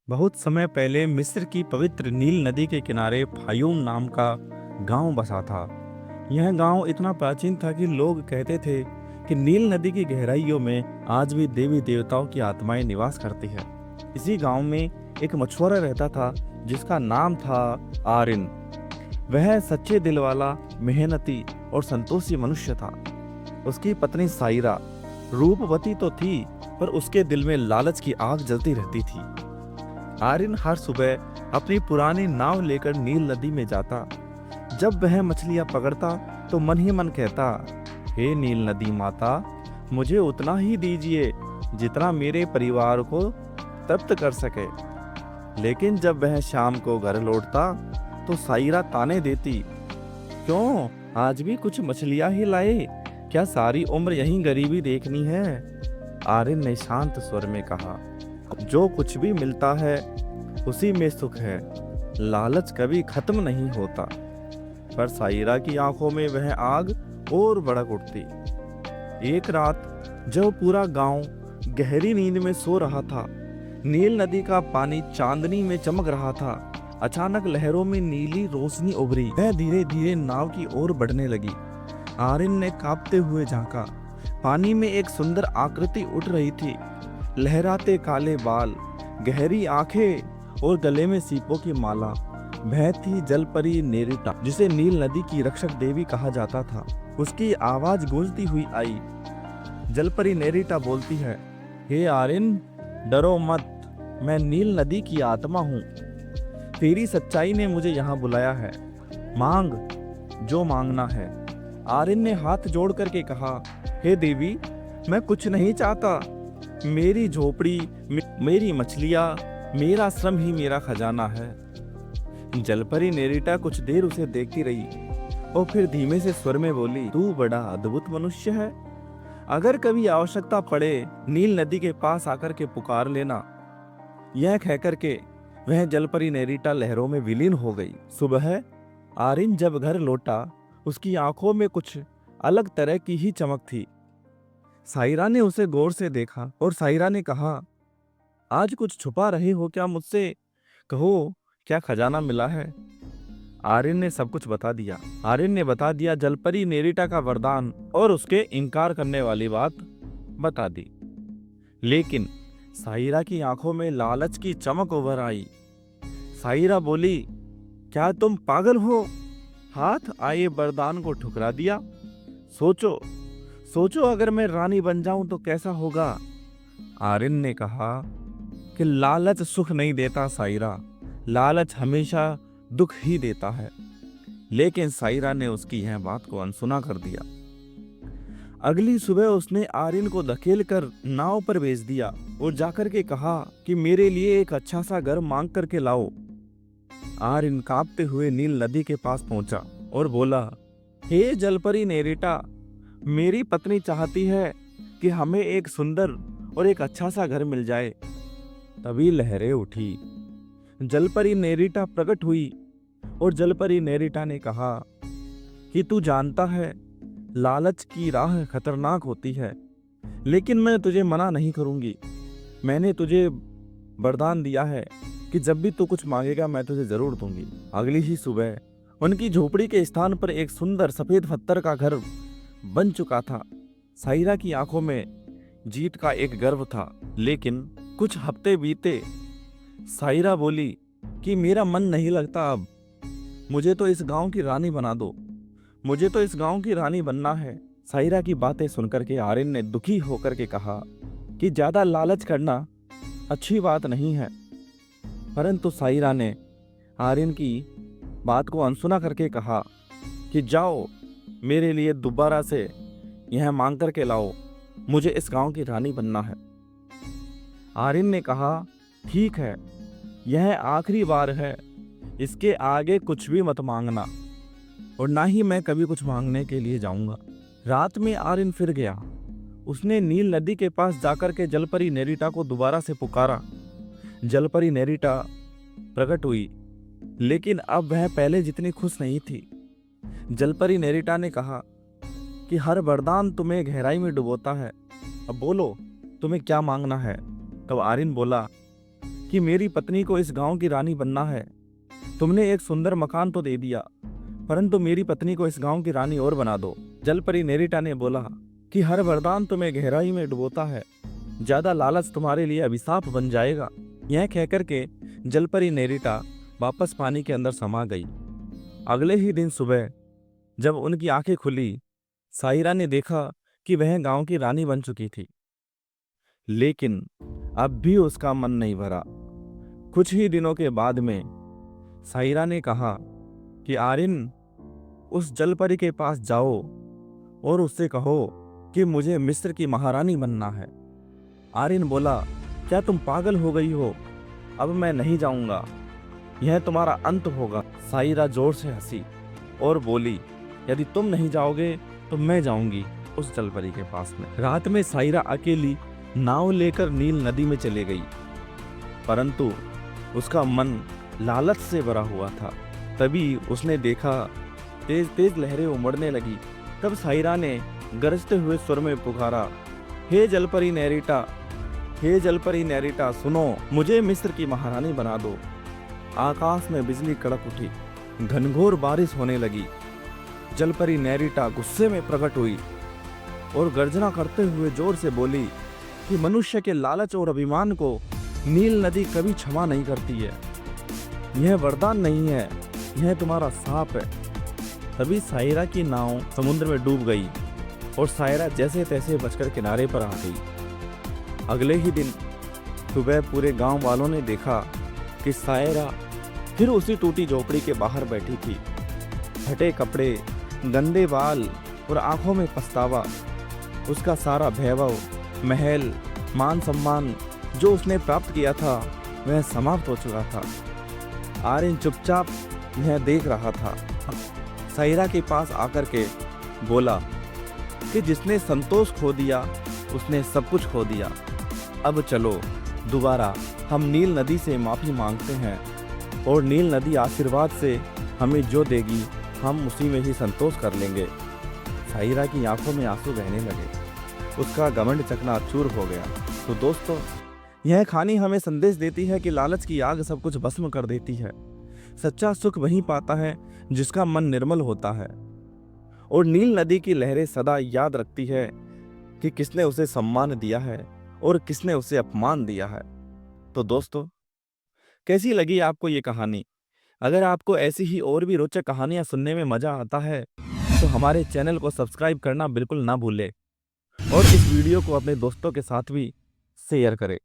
बहुत समय पहले मिस्र की पवित्र नील नदी के किनारे फायूम नाम का गांव बसा था। यह गांव इतना प्राचीन था कि लोग कहते थे कि नील नदी की गहराइयों में आज भी देवी देवताओं की आत्माएं निवास करती है। इसी गांव में एक मछुआरा रहता था जिसका नाम था आरिन। वह सच्चे दिल वाला, मेहनती और संतोषी मनुष्य था। उसकी पत्नी साइरा रूपवती तो थी, पर उसके दिल में लालच की आग जलती रहती थी। आरिन हर सुबह अपनी पुरानी नाव लेकर नील नदी में जाता। जब वह मछलियां पकड़ता तो मन ही मन कहता, हे नील नदी माता, मुझे उतना ही दीजिए जितना मेरे परिवार को तृप्त कर सके। लेकिन जब वह शाम को घर लौटता तो साइरा ताने देती, क्यों आज भी कुछ मछलियां ही लाए? क्या सारी उम्र यहीं गरीबी देखनी है? आरिन ने शांत स्वर में कहा, जो कुछ भी मिलता है उसी में सुख है। लालच कभी खत्म नहीं होता। पर साइरा की आंखों में वह आग और भड़क उठती। एक रात जब पूरा गांव गहरी नींद में सो रहा था, नील नदी का पानी चांदनी में चमक रहा था। अचानक लहरों में नीली रोशनी उभरी। वह धीरे धीरे नाव की ओर बढ़ने लगी। आरिन ने कांपते हुए झांका। पानी में एक सुंदर आकृति उठ रही थी। लहराते काले बाल, गहरी आंखें और गले में सीपों की माला। वह थी जलपरी नेरिटा, जिसे नील नदी की रक्षक देवी कहा जाता था। उसकी आवाज गूंजती हुई आई। जलपरी नेरिटा बोलती है, हे आरिन, डरो मत, मैं नील नदी की आत्मा हूँ। तेरी सच्चाई ने मुझे यहाँ बुलाया है। मांग जो मांगना है। आरिन ने हाथ जोड़ करके कहा, हे देवी, मैं कुछ नहीं चाहता। मेरी झोपड़ी, मेरी मछलियाँ, मेरा श्रम ही मेरा खजाना है। जलपरी नेरिटा कुछ देर उसे देखती रही और फिर धीमे से स्वर में बोली, तू बड़ा अद्भुत मनुष्य है। अगर कभी आवश्यकता पड़े नील नदी के पास आकर के पुकार लेना। यह कहकर के वह जलपरी नेरिटा लहरों में विलीन हो गई। सुबह आरिन जब घर लौटा, उसकी आंखों में कुछ अलग तरह की ही चमक थी। साइरा ने उसे गौर से देखा और साइरा ने कहा, आज कुछ छुपा रहे हो क्या मुझसे? कहो, क्या खजाना मिला है? आर्यन ने सब कुछ बता दिया। आर्यन ने बता दिया जलपरी नेरिटा का वरदान और उसके इनकार करने वाली बात बता दी। लेकिन साइरा की आंखों में लालच की चमक उभर आई। साइरा बोली, क्या तुम पागल हो? हाथ आए वरदान को ठुकरा दिया। सोचो सोचो, अगर मैं रानी बन जाऊं तो कैसा होगा? आर्यन ने कहा कि लालच सुख नहीं देता साइरा, लालच हमेशा दुख ही देता है। लेकिन साइरा ने उसकी यह बात को अनसुना कर दिया। अगली सुबह उसने आर्यन को धकेल कर नाव पर भेज दिया और जाकर के कहा कि मेरे लिए एक अच्छा सा घर मांग करके लाओ। आर्यन कांपते हुए नील नदी के पास पहुंचा और बोला, हे जलपरी नेरिटा, मेरी पत्नी चाहती है कि हमें एक सुंदर और एक अच्छा सा घर मिल जाए। तभी लहरें उठी। जलपरी नेरिटा प्रकट हुई और जलपरी नेरिटा ने कहा कि तू जानता है, लालच की राह खतरनाक होती है, लेकिन मैं तुझे मना नहीं करूंगी। मैंने तुझे वरदान दिया है कि जब भी तू कुछ मांगेगा मैं तुझे जरूर दूंगी। अगली ही सुबह उनकी झोपड़ी के स्थान पर एक सुंदर सफेद पत्थर का घर बन चुका था। साइरा की आंखों में जीत का एक गर्व था। लेकिन कुछ हफ्ते बीते। साइरा बोली कि मेरा मन नहीं लगता अब। मुझे तो इस गांव की रानी बना दो। मुझे तो इस गांव की रानी बनना है। साइरा की बातें सुनकर के आर्यन ने दुखी होकर के कहा कि ज्यादा लालच करना अच्छी बात नहीं है। परंतु साइरा ने आर्यन की बात को अनसुना करके कहा कि जाओ, मेरे लिए दोबारा से यह मांग करके लाओ, मुझे इस गांव की रानी बनना है। आर्यन ने कहा, ठीक है, यह आखिरी बार है, इसके आगे कुछ भी मत मांगना और ना ही मैं कभी कुछ मांगने के लिए जाऊंगा। रात में आर्यन फिर गया। उसने नील नदी के पास जाकर के जलपरी नेरिटा को दोबारा से पुकारा। जलपरी नेरिटा प्रकट हुई, लेकिन अब वह पहले जितनी खुश नहीं थी। जलपरी नेरिटा ने कहा कि हर वरदान तुम्हें गहराई में डुबोता है। अब बोलो, तुम्हें क्या मांगना है? तब आर्यन बोला कि कि मेरी पत्नी को इस गांव की रानी बनना है। तुमने एक सुंदर मकान तो दे दिया, परंतु मेरी पत्नी को इस गांव की रानी और बना दो। जलपरी नेरिटा ने बोला कि हर वरदान तुम्हें गहराई में डुबोता है, ज्यादा लालच तुम्हारे लिए अभिशाप बन जाएगा। यह कहकर के जलपरी नेरिटा वापस पानी के अंदर समा गई। अगले ही दिन सुबह जब उनकी आंखें खुली, सायरा ने देखा कि वह गांव की रानी बन चुकी थी। लेकिन अब भी उसका मन नहीं भरा। कुछ ही दिनों के बाद में सायरा ने कहा कि आर्यन, उस जलपरी के पास जाओ और उससे कहो कि मुझे मिस्र की महारानी बनना है। आर्यन बोला, क्या तुम पागल हो गई हो? अब मैं नहीं जाऊंगा, यह तुम्हारा अंत होगा। सायरा जोर से हंसी और बोली, यदि तुम नहीं जाओगे तो मैं जाऊंगी उस जलपरी के पास में। रात में सायरा अकेली नाव लेकर नील नदी में चले गई, परंतु उसका मन लालच से भरा हुआ था। तभी उसने देखा तेज तेज लहरें उमड़ने लगी। तब सायरा ने गरजते हुए स्वर में पुकारा, हे जलपरी नेरिटा, हे जलपरी नेरिटा, सुनो, मुझे मिस्र की महारानी बना दो। आकाश में बिजली कड़क उठी, घनघोर बारिश होने लगी। जलपरी नेरिटा गुस्से में प्रकट हुई और गर्जना करते हुए जोर से बोली कि मनुष्य के लालच और अभिमान को नील नदी कभी क्षमा नहीं करती है। यह वरदान नहीं है, यह तुम्हारा शाप है। तभी सायरा की नाव समुद्र में डूब गई और सायरा जैसे तैसे बचकर किनारे पर आ गई। अगले ही दिन सुबह पूरे गांव वालों ने देखा कि सायरा फिर उसी टूटी झोपड़ी के बाहर बैठी थी। फटे कपड़े, गंदे बाल और आंखों में पछतावा। उसका सारा वैभव, महल, मान सम्मान जो उसने प्राप्त किया था वह समाप्त हो चुका था। आर्यन चुपचाप यह देख रहा था। सायरा के पास आकर के बोला कि जिसने संतोष खो दिया उसने सब कुछ खो दिया। अब चलो दोबारा हम नील नदी से माफ़ी मांगते हैं और नील नदी आशीर्वाद से हमें जो देगी हम उसी में ही संतोष कर लेंगे। सायरा की आंखों में आंसू बहने लगे, उसका घमंड चकनाचूर हो गया। तो दोस्तों, यह कहानी हमें संदेश देती है कि लालच की आग सब कुछ भस्म कर देती है। सच्चा सुख वहीं पाता है जिसका मन निर्मल होता है। और नील नदी की लहरें सदा याद रखती है कि किसने उसे सम्मान दिया है और किसने उसे अपमान दिया है। तो दोस्तों, कैसी लगी आपको ये कहानी? अगर आपको ऐसी ही और भी रोचक कहानियां सुनने में मजा आता है तो हमारे चैनल को सब्सक्राइब करना बिल्कुल ना भूलें और इस वीडियो को अपने दोस्तों के साथ भी शेयर करें।